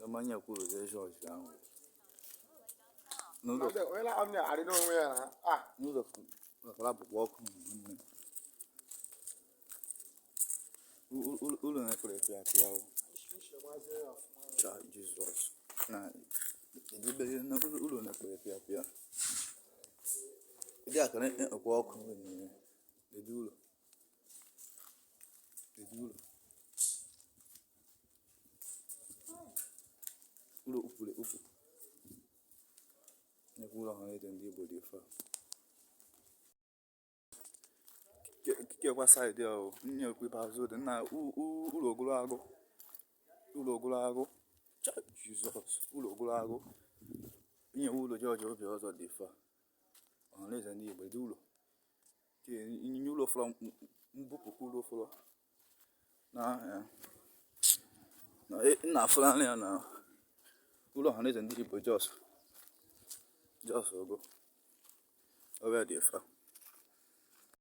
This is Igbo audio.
Somebody could say George down. No, well, I don't know where. no, the club walk. Who don't play Jesus. Nah, the billion no who don't play. They are connected a walk. They do. Upu. Ohanaeze Ndigbo dị fa. Ke kwa side ya o, nye okwipa azụ dị na ụlọ ogologo. Jesus, ụlọ ogologo. Nye ụlọ George Obiozor dị fa. Ohanaeze Ndigbo dị ụlọ. Ke nye ụlọ fọrọ mbupụ ụlọ fọrọ. Na afọla ya na ụlọ Ohanaeze Ndigbo just ogo. Over there,